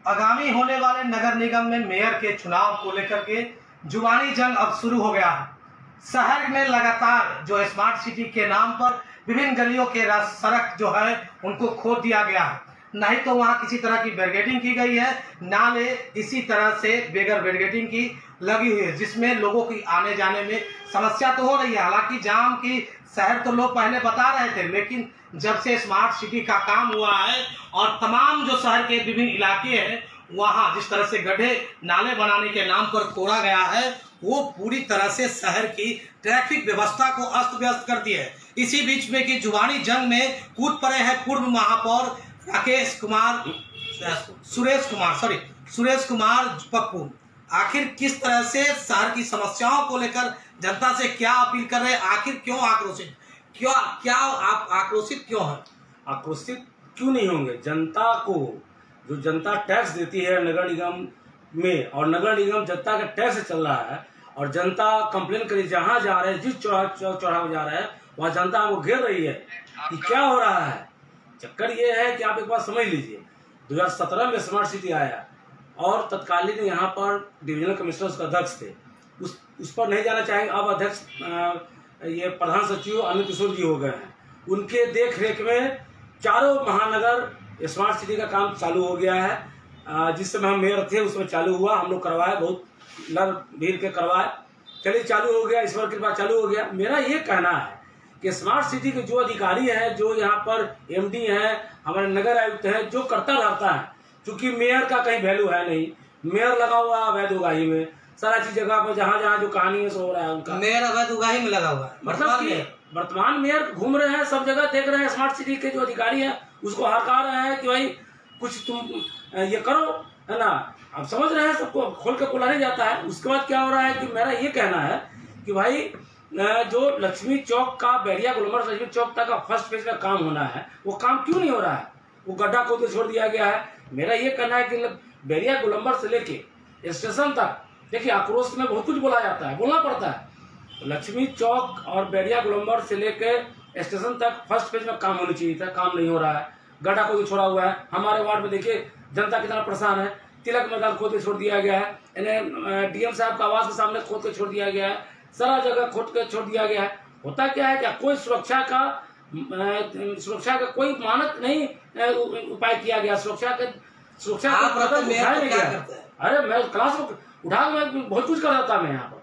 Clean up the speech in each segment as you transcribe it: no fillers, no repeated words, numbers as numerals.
आगामी होने वाले नगर निगम में मेयर के चुनाव को लेकर के जुबानी जंग अब शुरू हो गया है। शहर में लगातार जो स्मार्ट सिटी के नाम पर विभिन्न गलियों के सड़क जो है उनको खोद दिया गया है। नहीं तो वहाँ किसी तरह की बैरिकेडिंग की गई है, नाले इसी तरह से बेगर बैरिकेडिंग की लगी हुई है, जिसमें लोगों की आने जाने में समस्या तो हो रही है। हालांकि जाम की शहर तो लोग पहले बता रहे थे, लेकिन जब से स्मार्ट सिटी का काम हुआ है और तमाम जो शहर के विभिन्न इलाके हैं वहाँ जिस तरह से गड्ढे नाले बनाने के नाम पर तोड़ा गया है, वो पूरी तरह से शहर की ट्रैफिक व्यवस्था को अस्त व्यस्त कर दिया है। इसी बीच में कि जुबानी जंग में कूद पड़े हैं पूर्व महापौर सुरेश कुमार पप्पू। आखिर किस तरह से शहर की समस्याओं को लेकर जनता से क्या अपील कर रहे हैं, आखिर क्यों आक्रोशित, क्या आप आक्रोशित क्यों हैं? आक्रोशित क्यों नहीं होंगे? जनता को जो जनता टैक्स देती है नगर निगम में, और नगर निगम जनता का टैक्स चल रहा है, और जनता कंप्लेन करी जहां जा रहे हैं, जिस चौराहे में जा रहे हैं वहां जनता हमको घेर रही है कि क्या हो रहा है। चक्कर ये है कि आप एक बात समझ लीजिए, 2017 में स्मार्ट सिटी आया और तत्कालीन यहाँ पर डिविजनल कमिश्नर का अध्यक्ष थे, उस पर नहीं जाना चाहेंगे। अब अध्यक्ष ये प्रधान सचिव अनिल किशोर जी हो गए हैं। उनके देख रेख में चारों महानगर स्मार्ट सिटी का काम चालू हो गया है। जिस समय हम मेयर थे उसमें चालू हुआ, हम लोग करवाए, बहुत लड़ भीड़ के करवाए, चलिए चालू हो गया, ईश्वर की कृपा चालू हो गया। मेरा ये कहना है कि स्मार्ट सिटी के जो अधिकारी है, जो यहाँ पर एमडी है, हमारे नगर आयुक्त है, जो करता रहता है, क्योंकि मेयर का कहीं वैल्यू है नहीं, मेयर लगा हुआ अवैध उगाही में, सारा चीज जगह पर जहाँ जहाँ जो कहानी है सो हो रहा है उनका। मेयर अवैध उगाही में लगा हुआ है, मतलब कि वर्तमान मेयर घूम रहे हैं, सब जगह देख रहे हैं, स्मार्ट सिटी के जो अधिकारी हैं उसको हड़का रहे हैं कि भाई कुछ तुम ये करो, है ना। अब समझ रहे हैं, सबको खोल के बोला नहीं जाता है। उसके बाद क्या हो रहा है कि मेरा ये कहना है कि भाई जो लक्ष्मी चौक का बैरिया गोलंबर लक्ष्मी चौक तक का फर्स्ट फेज का काम होना है, वो काम क्यों नहीं हो रहा है? वो गड्ढा खोद के छोड़ दिया गया है। मेरा ये कहना है कि बैरिया गोलंबर से लेके स्टेशन तक, देखिए आक्रोश में बहुत कुछ बोला जाता है, बोलना पड़ता है। लक्ष्मी चौक और बैरिया गोलंबर से लेके स्टेशन तक फर्स्ट फेज में काम होना चाहिए था, काम नहीं हो रहा है। गड्ढा खोद के छोड़ा हुआ है। हमारे वार्ड में देखिए जनता कितना परेशान है। तिलक मैदान खोद के छोड़ दिया गया है, इन्हें डीएम साहब का आवास के सामने खोद के छोड़ दिया गया है, सारा जगह खोद के छोड़ दिया गया है। होता क्या है, क्या कोई सुरक्षा का कोई मानक नहीं उपाय किया गया, सुरक्षा का कदम उठाया नहीं गया। अरे मैं क्लास को उठा मैं बहुत कुछ कर रहा था। मैं यहाँ पर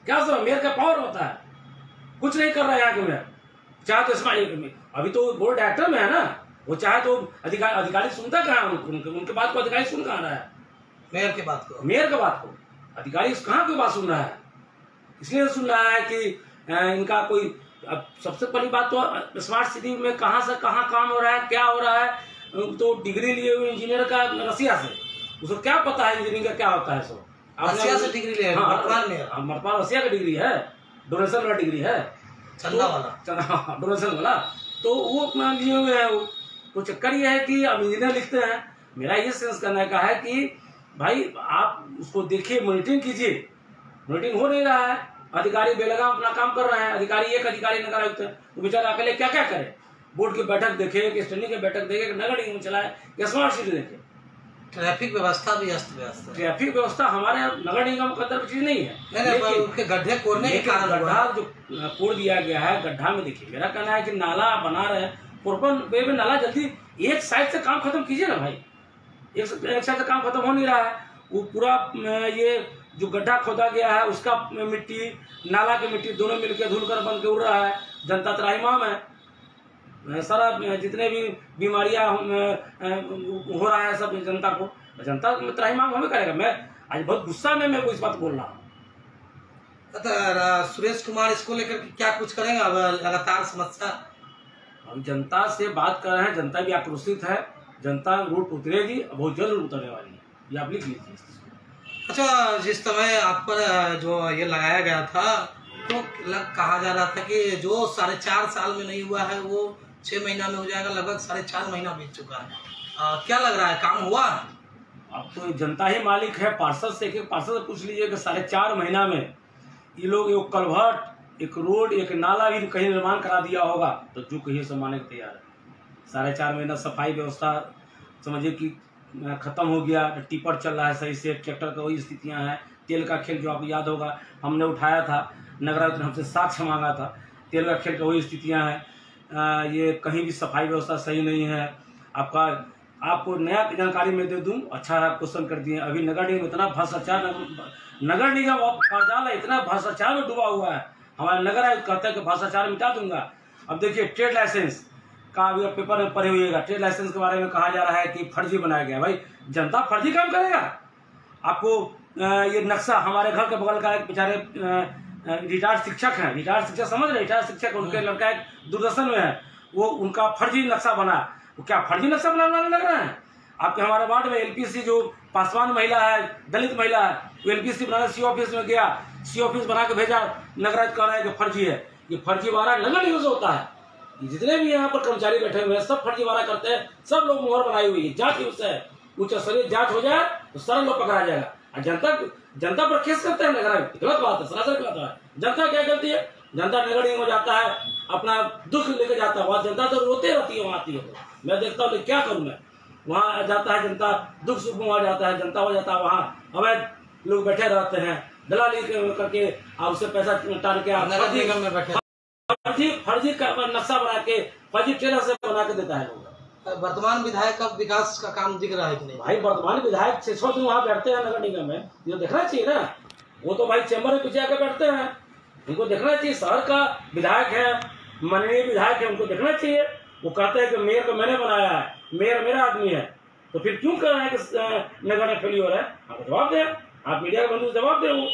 क्या सर, मेयर का पावर होता है, कुछ नहीं कर रहा है यहाँ के मेयर। चाहे तो इसमें अभी तो बोर्ड डायरेक्टर में है ना, वो चाहे तो अधिकारी सुनता कहाँ, उनके बात को अधिकारी सुन कहाँ रहा है? मेयर के बात को अधिकारी कहाँ की बात सुन रहा है? इसलिए सुन रहा है कि इनका कोई, अब सबसे पहली बात तो स्मार्ट सिटी में कहाँ से कहाँ काम हो रहा है, क्या हो रहा है। तो डिग्री लिए हुए इंजीनियर का रसिया से, उसको क्या पता है इंजीनियरिंग का क्या होता है। सो रसिया से डिग्री ले, मरपाल रसिया का डिग्री है, डोनेशन वाला डिग्री है, चंदा वाला डोनेशन वाला, तो वो अपना लिए हुए है। वो तो चक्कर ये है कि अब इंजीनियर लिखते हैं। मेरा ये सेंस करने का है कि भाई आप उसको देखिए, मॉनिटरिंग कीजिए। मॉनिटरिंग हो नहीं रहा है, अधिकारी बेलगाम अपना काम कर रहे हैं। एक अधिकारी नगर आयुक्त है, वो बेचारा अकेले क्या क्या करे? बोर्ड की बैठक देखे, कि स्टैंडिंग की बैठक देखे, नगर निगम चलाए, या स्मार्ट सिटी देखे। ट्रैफिक व्यवस्था भी अस्त व्यस्त है। ट्रैफिक व्यवस्था हमारे नगर निगम के अंदर चीज नहीं है। गड्ढे कोड़ने के कारण गड्ढा जो कोड़ दिया गया है, गड्ढा में देखिए, मेरा कहना है कि नाला बना रहे हैं, पुरपन वे में नाला जल्दी एक साइड से काम खत्म कीजिए ना भाई। एक साइड से काम खत्म हो नहीं रहा है। वो पूरा ये जो गड्ढा खोदा गया है उसका मिट्टी, नाला की मिट्टी दोनों मिलकर धुलकर बन के उड़ रहा है। जनता त्राहिमाम है, सारा जितने भी बीमारियां हो रहा है सब जनता त्राहिमाम हमें करेगा। मैं आज बहुत गुस्सा में मैं इस बात बोल रहा हूँ। सुरेश कुमार इसको लेकर क्या कुछ करेंगे? अब लगातार समस्या, हम जनता से बात कर रहे हैं, जनता भी आक्रोशित है, जनता रोड उतरेगी, बहुत जल्द उतरने वाली है, ये आप लिख लीजिए। अच्छा, जिस समय आप पर जो ये लगाया गया था तो कहा जा रहा था कि जो 4.5 साल में नहीं हुआ है वो 6 महीना में हो जाएगा, लगभग 4.5 महीना बीत चुका है। क्या लग रहा है, काम हुआ? अब तो जनता ही मालिक है। पार्षद से पूछ लीजिए कि 4.5 महीना में ये लोग एक कलवर्ट, एक रोड, एक नाला भी कहीं निर्माण करा दिया होगा तो जो कहीं से मानने को तैयार है। 4.5 महीना सफाई व्यवस्था समझिए कि खत्म हो गया, टिपर चल रहा है सही से, ट्रैक्टर का वही स्थितियाँ हैं। तेल का खेल जो आपको याद होगा हमने उठाया था, नगर आयुक्त ने हमसे साक्ष्य मांगा था, तेल का खेल का वही स्थितियाँ हैं। ये कहीं भी सफाई व्यवस्था सही नहीं है। आपको नया जानकारी मैं दे दूं, अच्छा है आप क्वेश्चन कर दिए। अभी नगर निगम इतना भ्रष्टाचार, नगर निगम कार्यालय इतना भ्रष्टाचार में डूबा हुआ है। हमारे नगर आयुक्त कहते हैं कि भ्रष्टाचार मिटा दूंगा। अब देखिए ट्रेड लाइसेंस का भी पेपर में पढ़े हुएगा, ट्रेड लाइसेंस के बारे में कहा जा रहा है कि फर्जी बनाया गया। भाई जनता फर्जी काम करेगा? आपको ये नक्शा, हमारे घर के बगल का एक बेचारे रिटायर्ड शिक्षक हैं, रिटायर्ड शिक्षक समझ रहे, रिटायर्ड शिक्षक, उनके लड़का एक दूरदर्शन में है, वो उनका फर्जी नक्शा बना। वो क्या फर्जी नक्शा बनाने लग रहे हैं? आपके हमारे वार्ड में एलपीसी जो पासवान महिला है, दलित महिला है, वो एलपीसी बनाने सी ऑफिस में गया, सी ऑफिस बना के भेजा, नगराज कह रहा है कि फर्जी है। ये फर्जी वारा नगर निगम से होता है। जितने भी यहाँ पर कर्मचारी बैठे हुए हैं सब फर्जी वारा करते हैं, सब लोग मोहर बनाई हुई है। जांच उससे है, उच्च स्तरीय जांच हो जाए तो सारा लोग पकड़ा जाएगा। और जनता पर केस करते हैं नगर, गलत बात है, सरासर गलत है। जनता क्या करती है? जनता नगर निगम में जाता है, अपना दुख लेके जाता है, वहाँ जनता तो रोते रहती है। वहाँ आती है तो मैं देखता हूँ क्या करूँ मैं, वहाँ जाता है जनता, दुख सुख में वहाँ जाता है जनता, हो जाता है वहाँ अवैध लोग बैठे रहते हैं, दलाली करके आपसे पैसा टाल के नगर निगम में बैठे फर्जी नक्शा बना के, फर्जी ट्रेलर से बना के देता है लोग। वर्तमान विधायक का विकास का काम दिख रहा है कि नहीं? भाई वर्तमान विधायक 6 दिन वहाँ बैठते हैं नगर निगम में, ये देखना चाहिए ना। वो तो भाई चैम्बर में पीछे आकर बैठते हैं, उनको देखना चाहिए। शहर का विधायक है, माननीय विधायक है, उनको देखना चाहिए। वो कहते हैं कि मेयर को मैंने बनाया है, मेयर मेरा आदमी है, तो फिर क्यों कर रहे हैं कि नगर में फेल्योर है? आप जवाब दें, आप मीडिया के बंधु जवाब दें। वो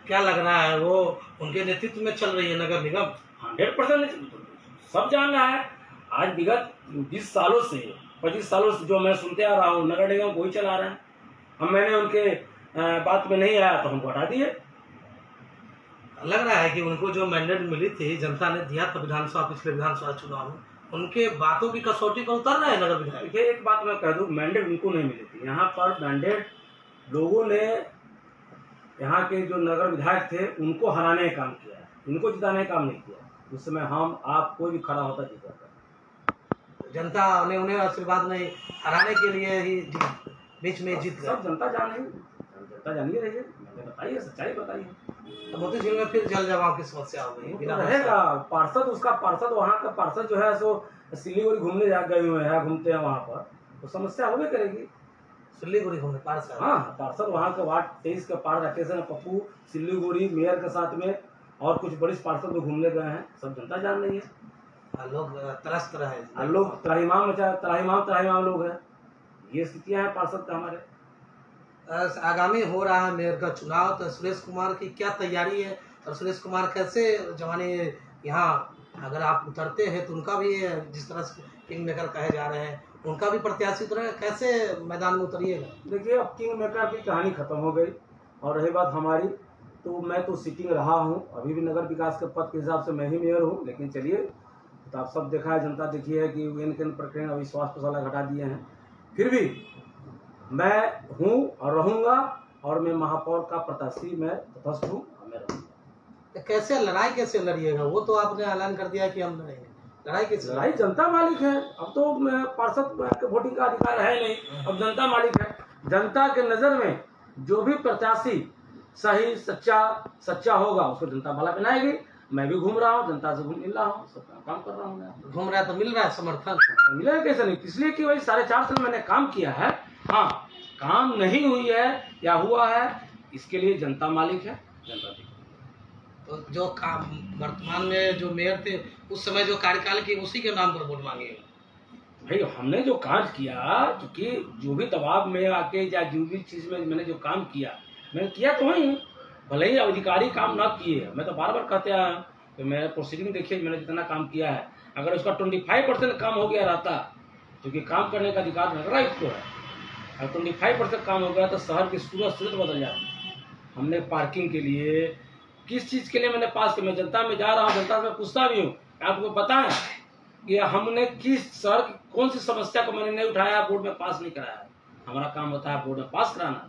क्या लग रहा है वो उनके नेतृत्व में चल रही है नगर निगम? 100% सब जान रहा है। आज विगत 20 सालों से, 25 सालों से जो मैं सुनते आ रहा हूँ, नगर निगम वही चला रहे हैं। हम मैंने उनके बात में नहीं आया तो हमको हटा दिए। लग रहा है कि उनको जो मैंडेट मिली थी, जनता ने दिया था विधानसभा, पिछले विधानसभा चुनाव में, उनके बातों की कसौटी पर उतर रहे हैं नगर विधायक। ये एक बात मैं कह दूं, मैंडेट उनको नहीं मिली थी। यहाँ पर मैंडेट लोगों ने, यहाँ के जो नगर विधायक थे उनको हराने का काम किया है, इनको जिताने का काम नहीं किया। उस समय हम आप कोई भी खड़ा होता जीता। जनता ने उन्हें आशीर्वाद नहीं, हराने के लिए ही बीच में जीत गए। सब जनता जानिए रही है, बताइए, सच्चाई बताइए। तो मोती झील में फिर जल जमाव की समस्या हो गई। तो रहेगा पार्षद, उसका पार्षद, वहाँ का पार्षद जो है सो सिलीगुड़ी घूमने जा गए हुए हैं, घूमते हैं वहाँ पर, तो समस्या होगी करेगी। सिलीगुड़ी घूमने पार्षद? हाँ, पार्षद वहाँ के वार्ड 23 के पार राकेश पप्पू सिलीगुड़ी मेयर के साथ में और कुछ वरिष्ठ पार्षद लोग घूमने गए हैं, सब जनता जान रही है। लोग त्रस्त रहे, लोग त्राहिमाम लोग हैं। ये स्थितियाँ हैं पार्षद का हमारे। आगामी हो रहा है मेयर का चुनाव, तो सुरेश कुमार की क्या तैयारी है और सुरेश कुमार कैसे जवानी यहाँ अगर आप उतरते हैं तो उनका भी, जिस तरह से किंग मेकर कहे जा रहे हैं, उनका भी प्रत्याशी उतरेगा, कैसे मैदान में उतरिएगा? देखिए अब किंग मेकर की कहानी खत्म हो गई, और रही बात हमारी, तो मैं तो सिटिंग रहा हूँ, अभी भी नगर विकास के पद के हिसाब से मैं ही मेयर हूँ। लेकिन चलिए, तो आप सब देखा है, जनता देखी है कि इन प्रक्रिया अविश्वास प्रसाला घटा दिए हैं, फिर भी मैं हूँ और रहूँगा, और मैं महापौर का प्रत्याशी मैं तटस्थ हूँ, मैं रहूँगा। तो कैसे लड़ाई कैसे लड़िएगा? वो तो आपने ऐलान कर दिया कि हम लड़ेंगे, लड़ाई कैसे? लड़ाई जनता मालिक है। अब तो पार्षद के वोटिंग का अधिकार है नहीं, अब जनता मालिक है। जनता के नजर में जो भी प्रत्याशी सही सच्चा होगा उसको जनता माला पहनाएगी। मैं भी घूम रहा हूँ, जनता से मिल रहा हूँ, सब काम कर रहा हूँ। घूम रहा है तो मिल रहा है समर्थन? मिलेगा कैसे नहीं, इसलिए कि वही 4.5 साल मैंने काम किया है। हाँ, काम नहीं हुई है या हुआ है, इसके लिए जनता मालिक है, जनता देखी। तो जो काम वर्तमान में जो मेयर थे उस समय जो कार्यकाल की, उसी के नाम पर वोट मांगेगा? भाई हमने जो कार्य किया, क्योंकि जो भी दबाव में आके या जो भी चीज में मैंने जो काम किया, मैंने किया तो वही, भले ही अधिकारी काम ना किए। मैं तो बार बार कहते हैं कि मेरे प्रोसीडिंग देखिए, मैंने जितना काम किया है, अगर उसका 25% काम हो गया रहता, क्योंकि काम करने का अधिकार नगर आयुक्त को है, अगर 25% काम हो गया तो शहर की सूरत बदल जाती। हमने पार्किंग के लिए, किस चीज़ के लिए मैंने पास किया, मैं जनता में जा रहा हूँ, जनता में पूछता भी हूँ, आपको पता है कि हमने किस शहर की कौन सी समस्या को मैंने नहीं उठाया, बोर्ड में पास नहीं कराया। हमारा काम होता है बोर्ड में पास कराना।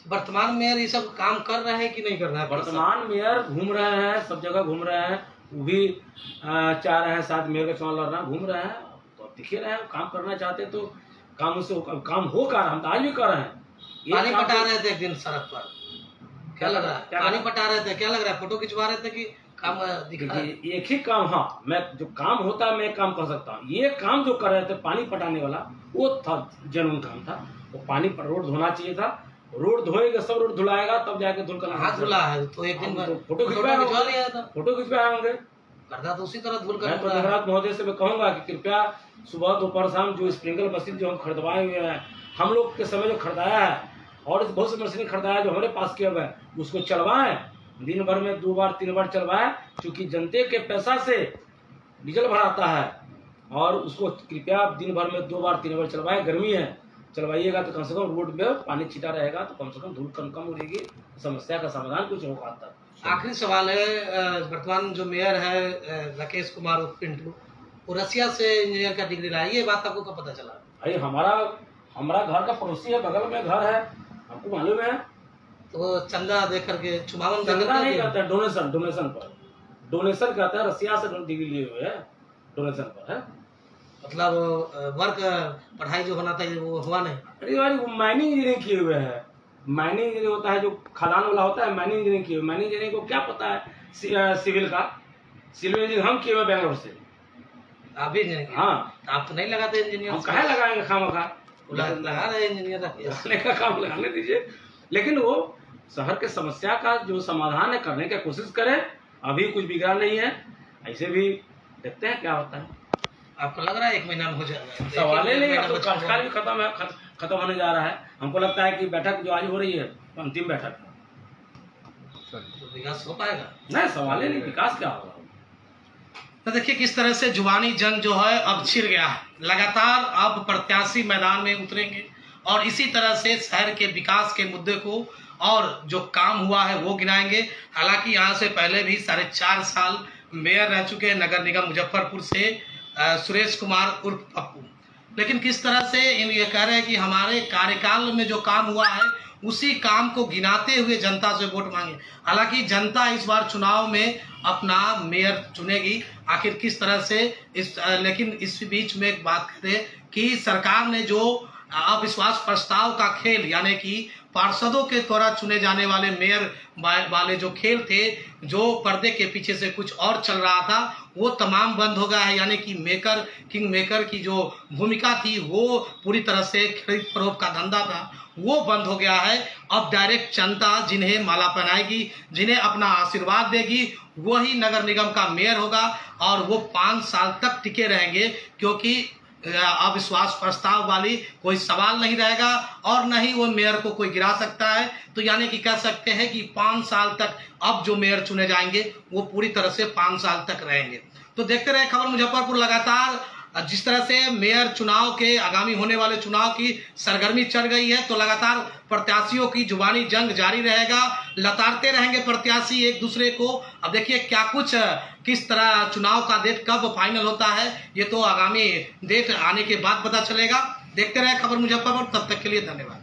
वर्तमान मेयर ये सब काम कर रहे हैं कि नहीं कर रहे हैं? वर्तमान मेयर घूम रहे हैं, सब जगह घूम रहे हैं, वो भी चाह रहे हैं साथ मेयर का चुनाव लड़ना, घूम रहे हैं, तो दिखे रहे हैं। काम करना चाहते तो काम उससे काम होकर हम तो आज भी कर रहे हैं। पानी पटा रहे थे एक दिन सड़क पर, क्या लग रहा है? पानी पटा रहे थे, क्या लग रहा है? फोटो खिंचवा रहे थे कि काम दिखा? एक ही काम, हाँ, मैं जो काम होता है मैं एक काम कर सकता हूँ। ये काम जो कर रहे थे पानी पटाने वाला, वो था जेन्युइन काम था। वो पानी पर रोड धोना चाहिए था, रोड धोएगा, सब रोड धुलाएगा तब जाके धुल कर हाथ धुला है तो एक दिन फोटो खिंचवा लिया था, फोटो खिंचवाए होंगे, करता तो उसी तरह धुल कर। मैं तो नगराज महोदय से मैं कहूंगा कि कृपया सुबह दोपहर शाम जो स्प्रिंकल मशीन जो हम खरीदवाए हुए हैं, हम लोग के समय जो खरीदाया है और बहुत सी मशीन खरीदाया जो हमारे पास किया हुआ है, उसको चलवाएं, दिन भर में 2 बार 3 बार चलवाएं, क्योंकि जनते के पैसा से डीजल भराता है और उसको कृपया दिन भर में 2 बार 3 बार चलवाएं। गर्मी है, चलवाइएगा तो कम से कम रोड में पानी छिटा रहेगा तो कम से कम धूल कम उड़ेगी, समस्या का समाधान कुछ होगा तक। आखिरी सवाल है, वर्तमान जो मेयर है राकेश कुमार उर्फ पिंटू, वो रसिया से इंजीनियर का डिग्री लाया, ये बात आपको कब पता चला? भाई हमारा घर का पड़ोसी है, बगल में घर है, हमको मालूम है। तो चंदा दे करके चुमावन चंदा नहीं करता है, डोनेशन करता है, रसिया से डिग्री लिए हुए है, डोनेशन पर है। मतलब वर्क पढ़ाई जो होना था वो हुआ नहीं? अरे भाई वो माइनिंग इंजीनियरिंग किए हुए है, माइनिंग इंजीनियरिंग होता है जो खदान वाला होता है, माइनिंग इंजीनियरिंग किए हुए। माइनिंग इंजीनियरिंग को क्या पता है सिविल का? सिविल इंजीनियरिंग हम किए हुए बैंगलोर से। आप भी इंजीनियर? हाँ। आप तो नहीं लगाते इंजीनियर? हम कहाँ लगाएंगे खामखा, लगा रहे इंजीनियर लगाने का काम लगाने दीजिए, लेकिन वो शहर के समस्या का जो समाधान है करने की कोशिश करें। अभी कुछ बिगड़ा नहीं है, ऐसे भी देखते हैं क्या होता है। आपको लग रहा है 1 महीना में हो जाएगा? सवाल ही नहीं, अब तो कार्यकाल भी खत्म होने जा रहा है। हमको लगता है कि बैठक जो आज हो रही है अंतिम बैठक है, तो विकास हो पाएगा? नहीं, सवाल ही नहीं, विकास क्या होगा। तो देखिए किस तरह से जुबानी जंग जो है अब छिड़ गया है। लगातार अब प्रत्याशी मैदान में उतरेंगे और इसी तरह से शहर के विकास के मुद्दे को और जो काम हुआ है वो गिनाएंगे। हालांकि यहाँ से पहले भी 4.5 साल मेयर रह चुके हैं नगर निगम मुजफ्फरपुर से सुरेश कुमार उर्फ पप्पू, लेकिन किस तरह से ये कह रहे हैं कि हमारे कार्यकाल में जो काम हुआ है उसी काम को गिनाते हुए जनता से वोट मांगे। हालांकि जनता इस बार चुनाव में अपना मेयर चुनेगी आखिर किस तरह से लेकिन इस बीच में एक बात करें कि सरकार ने जो अविश्वास प्रस्ताव का खेल यानी कि पार्षदों के द्वारा चुने जाने वाले मेयर वाले जो खेल थे, जो पर्दे के पीछे से कुछ और चल रहा था, वो तमाम बंद हो गया है। यानी कि किंग मेकर की जो भूमिका थी वो पूरी तरह से खरीद फरोख्त का धंधा था, वो बंद हो गया है। अब डायरेक्ट जनता जिन्हें माला पहनाएगी, जिन्हें अपना आशीर्वाद देगी, वही नगर निगम का मेयर होगा और वो 5 साल तक टिके रहेंगे, क्योंकि अविश्वास प्रस्ताव वाली कोई सवाल नहीं रहेगा और न ही वो मेयर को कोई गिरा सकता है। तो यानी कि कह सकते हैं कि 5 साल तक अब जो मेयर चुने जाएंगे वो पूरी तरह से 5 साल तक रहेंगे। तो देखते रहे खबर मुजफ्फरपुर। लगातार जिस तरह से मेयर चुनाव के आगामी होने वाले चुनाव की सरगर्मी चढ़ गई है, तो लगातार प्रत्याशियों की जुबानी जंग जारी रहेगा, लताड़ते रहेंगे प्रत्याशी एक दूसरे को। अब देखिए क्या कुछ किस तरह चुनाव का डेट कब फाइनल होता है, ये तो आगामी डेट आने के बाद पता चलेगा। देखते रहे खबर मुजफ्फरपुर, तब तक के लिए धन्यवाद।